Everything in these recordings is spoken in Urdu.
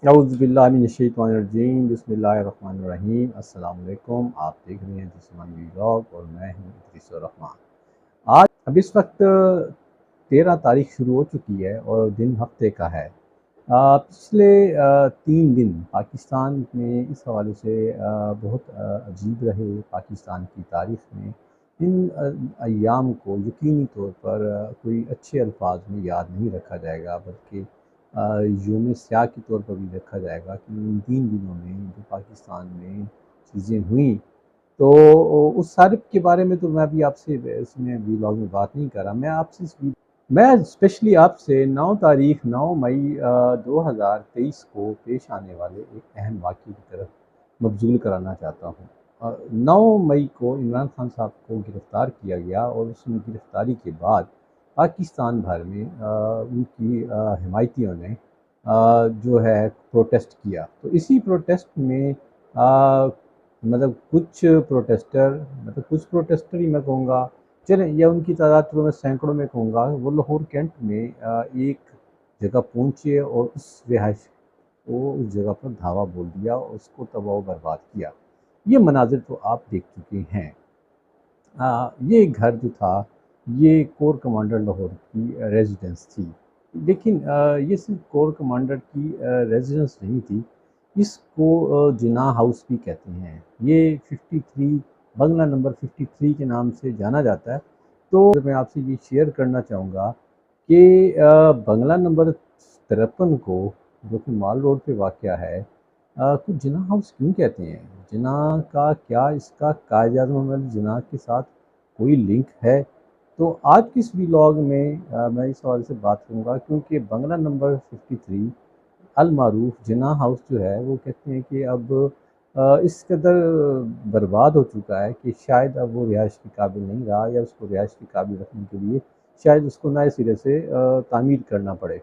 اعوذ باللہ من الشیطان الرجیم، بسم اللہ الرحمن الرحیم۔ السلام علیکم، آپ دیکھ رہے ہیں جسمانی ولاگ اور میں ہوں ادریس الرحمن۔ آج اب اس وقت 13 تاریخ شروع ہو چکی ہے اور دن ہفتے کا ہے۔ پچھلے 3 دن پاکستان میں اس حوالے سے بہت عجیب رہے۔ پاکستان کی تاریخ میں ان ایام کو یقینی طور پر کوئی اچھے الفاظ میں یاد نہیں رکھا جائے گا، بلکہ یوم سیاہ کے طور پر بھی رکھا جائے گا کہ ان 3 دنوں میں جو پاکستان میں چیزیں ہوئیں، تو اس صارف کے بارے میں تو میں ابھی آپ سے اس میں ولاگ میں بات نہیں کر رہا۔ میں اسپیشلی آپ سے 9 تاریخ 9 مئی 2023 کو پیش آنے والے ایک اہم واقعے کی طرف مبذول کرانا چاہتا ہوں۔ 9 مئی کو عمران خان صاحب کو گرفتار کیا گیا اور اس میں گرفتاری کے بعد پاکستان بھر میں ان کی حمایتیوں نے جو ہے پروٹیسٹ کیا۔ تو اسی پروٹیسٹ میں کچھ پروٹیسٹر ہی میں کہوں گا، چلیں یا ان کی تعداد تو میں سینکڑوں میں کہوں گا، وہ لاہور کینٹ میں ایک جگہ پہنچے اور اس جگہ پر دھاوا بول دیا اور اس کو تباہ و برباد کیا۔ یہ مناظر تو آپ دیکھ چکے ہیں۔ یہ گھر جو تھا یہ کور کمانڈر لاہور کی ریزیڈنس تھی، لیکن یہ صرف کور کمانڈر کی ریزیڈنس نہیں تھی، اس کو جناح ہاؤس بھی کہتے ہیں۔ یہ 53 بنگلہ نمبر 53 کے نام سے جانا جاتا ہے۔ تو میں آپ سے یہ شیئر کرنا چاہوں گا کہ بنگلہ نمبر 53 کو، جو کہ مال روڈ پہ واقع ہے، کچھ جناح ہاؤس کیوں کہتے ہیں؟ جناح کا کیا اس کا قائد اعظم محمد علی جناح کے ساتھ کوئی لنک ہے؟ تو آج کی اس ولاگ میں میں اس حوالے سے بات کروں گا، کیونکہ بنگلہ نمبر 53 المعروف جناح ہاؤس جو ہے، وہ کہتے ہیں کہ اب اس قدر برباد ہو چکا ہے کہ شاید اب وہ رہائش کے قابل نہیں رہا، یا اس کو رہائش کے قابل رکھنے کے لیے شاید اس کو نئے سرے سے تعمیر کرنا پڑے۔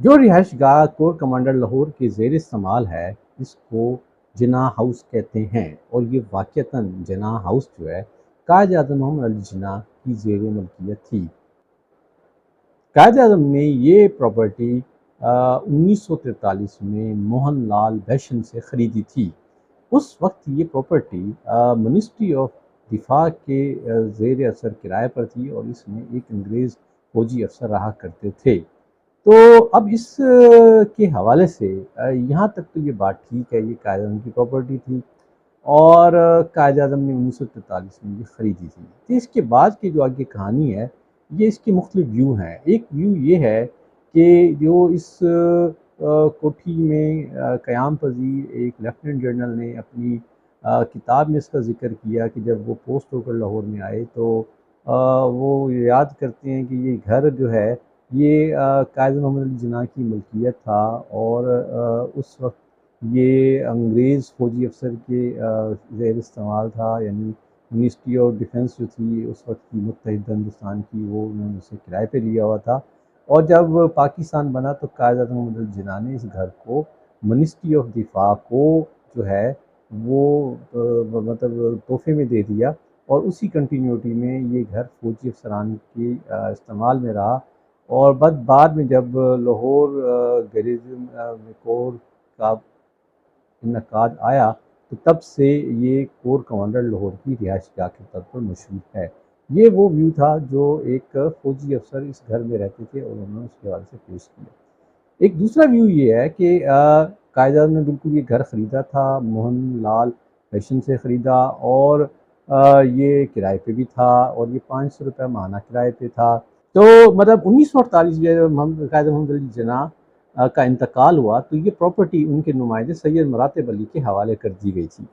جو رہائش گاہ کور کمانڈر لاہور کے زیر استعمال ہے، اس کو جناح ہاؤس کہتے ہیں، اور یہ واقعتاً جناح ہاؤس جو ہے قائد اعظم محمد علی جناح کی زیر ملکیت تھی۔ قائد اعظم نے یہ پراپرٹی 1943 میں موہن لال بیشن سے خریدی تھی۔ اس وقت یہ پراپرٹی منسٹری آف دفاع کے زیر اثر کرائے پر تھی، اور اس میں ایک انگریز فوجی افسر رہا کرتے تھے۔ تو اب اس کے حوالے سے یہاں تک تو یہ بات ٹھیک ہے، یہ قائد اعظم کی پراپرٹی تھی اور قائد اعظم نے 1943 میں یہ خریدی تھی۔ تو اس کے بعد کی جو آگے کہانی ہے، یہ اس کے مختلف ویو ہیں۔ ایک ویو یہ ہے کہ جو اس کوٹھی میں قیام پذیر ایک لیفٹیننٹ جنرل نے اپنی کتاب میں اس کا ذکر کیا کہ جب وہ پوسٹ ہو کر لاہور میں آئے تو وہ یاد کرتے ہیں کہ یہ گھر جو ہے یہ قائد محمد علی جناح کی ملکیت تھا، اور اس وقت یہ انگریز فوجی افسر کے زیر استعمال تھا، یعنی منسٹری آف ڈیفنس جو تھی اس وقت کی متحدہ ہندوستان کی، وہ انہوں نے اسے کرائے پہ لیا ہوا تھا۔ اور جب پاکستان بنا تو قائد اعظم محمد علی جناح نے اس گھر کو منسٹری آف دفاع کو جو ہے وہ تحفے میں دے دیا، اور اسی کنٹینیوٹی میں یہ گھر فوجی افسران کے استعمال میں رہا۔ اور بعد میں جب لاہور گریزم میں کور کا انعقاد آیا تو تب سے یہ کور کمانڈر لاہور کی رہائش گاہ کے طور پر مشہور ہے۔ یہ وہ ویو تھا جو ایک فوجی افسر اس گھر میں رہتے تھے اور انہوں نے اس کے حوالے سے پیش کیا۔ ایک دوسرا ویو یہ ہے کہ قائد اعظم نے بالکل یہ گھر خریدا تھا، موہن لال فیشن سے خریدا، اور یہ کرائے پہ بھی تھا، اور یہ 500 روپے ماہانہ کرائے پہ تھا۔ تو مطلب 1948 میں جب قائد محمد علی جناح کا انتقال ہوا تو یہ پراپرٹی ان کے نمائندے سید مراتب علی کے حوالے کر دی گئی تھی۔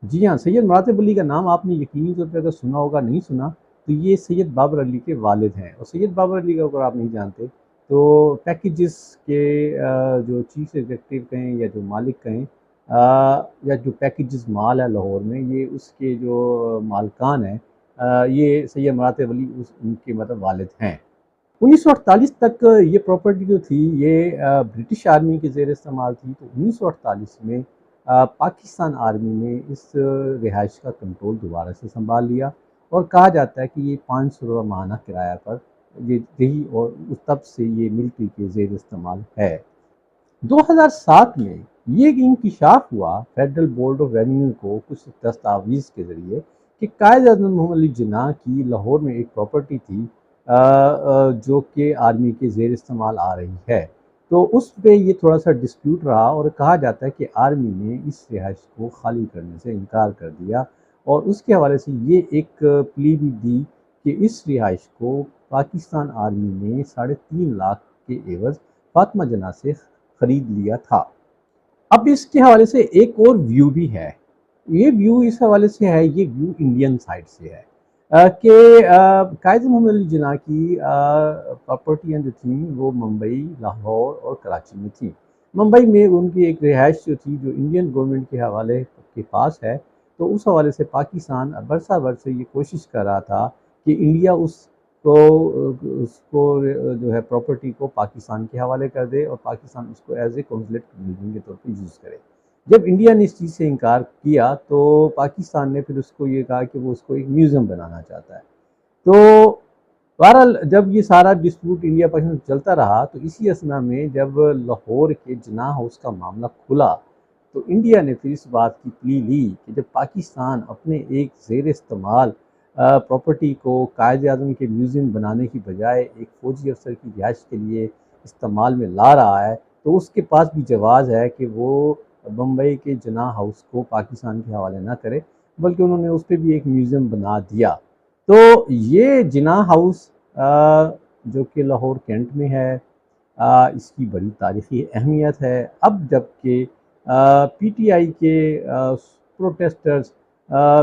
جی ہاں، سید مراتب علی کا نام آپ نے یقینی طور پہ اگر سنا ہوگا، نہیں سنا تو یہ سید بابر علی کے والد ہیں، اور سید بابر علی کا اگر آپ نہیں جانتے تو پیکیجز کے جو چیف ایگزیکٹو کہیں یا جو مالک کہیں، یا جو پیکیجز مال ہے لاہور میں، یہ اس کے جو مالکان ہیں، یہ سید مراتب علی ان کے مطلب والد ہیں۔ 1948 تک یہ پراپرٹی جو تھی یہ برٹش آرمی کے زیر استعمال تھی۔ تو 1948 میں پاکستان آرمی نے اس رہائش کا کنٹرول دوبارہ سے سنبھال لیا، اور کہا جاتا ہے کہ یہ 500 روپے ماہانہ کرایہ پر یہ رہی اور تب سے یہ ملٹری کے زیر استعمال ہے۔ 2007 میں یہ انکشاف ہوا فیڈرل بورڈ آف ریونیو کو کچھ دستاویز کے ذریعے کہ قائد اعظم محمد علی جناح کی لاہور میں ایک پراپرٹی تھی جو کہ آرمی کے زیر استعمال آ رہی ہے، تو اس پہ یہ تھوڑا سا ڈسپیوٹ رہا اور کہا جاتا ہے کہ آرمی نے اس رہائش کو خالی کرنے سے انکار کر دیا، اور اس کے حوالے سے یہ ایک پلی بھی دی کہ اس رہائش کو پاکستان آرمی نے 3.5 لاکھ کے عوض فاطمہ جناح سے خرید لیا تھا۔ اب اس کے حوالے سے ایک اور ویو بھی ہے، یہ ویو اس حوالے سے ہے، یہ ویو انڈین سائڈ سے ہے کہ قائد محمد علی جناح کی پراپرٹیاں جو تھیں وہ ممبئی، لاہور اور کراچی میں تھیں۔ ممبئی میں ان کی ایک رہائش جو تھی جو انڈین گورنمنٹ کے حوالے کے پاس ہے، تو اس حوالے سے پاکستان برسہ برس یہ کوشش کر رہا تھا کہ انڈیا کو اس کو جو ہے پراپرٹی کو پاکستان کے حوالے کر دے اور پاکستان اس کو ایز اے کنسولیٹ بلڈنگ کے طور پہ یوز کرے۔ جب انڈیا نے اس چیز سے انکار کیا تو پاکستان نے پھر اس کو یہ کہا کہ وہ اس کو ایک میوزیم بنانا چاہتا ہے۔ تو بہرحال جب یہ سارا ڈسپیوٹ انڈیا پاکستان چلتا رہا تو اسی اثنا میں جب لاہور کے جناح ہاؤس کا معاملہ کھلا تو انڈیا نے پھر اس بات کی پلی لی کہ جب پاکستان اپنے ایک زیر استعمال پراپرٹی کو قائد اعظم کے میوزیم بنانے کی بجائے ایک فوجی افسر کی رہائش کے لیے استعمال میں لا رہا ہے، تو اس کے پاس بھی جواز ہے کہ وہ بمبئی کے جناح ہاؤس کو پاکستان کے حوالے نہ کرے، بلکہ انہوں نے اس پہ بھی ایک میوزیم بنا دیا۔ تو یہ جناح ہاؤس جو کہ لاہور کینٹ میں ہے، اس کی بڑی تاریخی اہمیت ہے۔ اب جب کہ پی ٹی آئی کے پروٹیسٹرز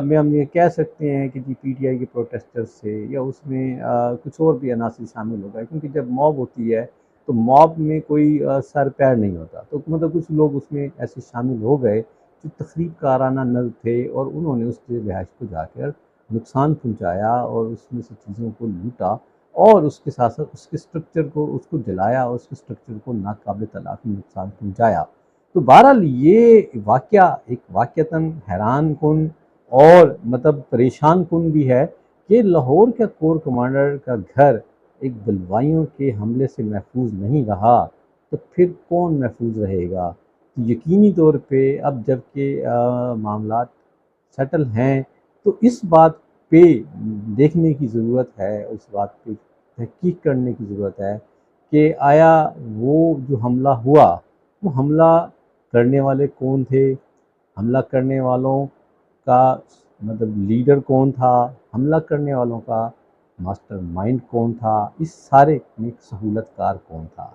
میں ہم یہ کہہ سکتے ہیں کہ پی ٹی آئی کے پروٹیسٹرز سے یا اس میں کچھ اور بھی عناصر شامل ہو گئے، کیونکہ جب موب ہوتی ہے تو موب میں کوئی سر پیر نہیں ہوتا، تو مطلب کچھ لوگ اس میں ایسے شامل ہو گئے جو تخریب کارانہ نل تھے اور انہوں نے اس کے رہائش کو جا کر نقصان پہنچایا اور اس میں سے چیزوں کو لوٹا اور اس کے ساتھ ساتھ اس کے سٹرکچر کو اس کو جلایا اور اس کے سٹرکچر کو ناقابل تلافی نقصان پہنچایا۔ تو بہرحال یہ واقعہ ایک واقعتاً حیران کن اور مطلب پریشان کن بھی ہے کہ لاہور کا کور کمانڈر کا گھر ایک بلوائیوں کے حملے سے محفوظ نہیں رہا تو پھر کون محفوظ رہے گا؟ یقینی طور پہ اب جب کہ معاملات سیٹل ہیں تو اس بات پہ دیکھنے کی ضرورت ہے، اس بات پہ تحقیق کرنے کی ضرورت ہے کہ آیا وہ جو حملہ ہوا وہ حملہ کرنے والے کون تھے، حملہ کرنے والوں کا مطلب لیڈر کون تھا، حملہ کرنے والوں کا ماسٹر مائنڈ کون تھا، اس سارے میں سہولت کار کون تھا۔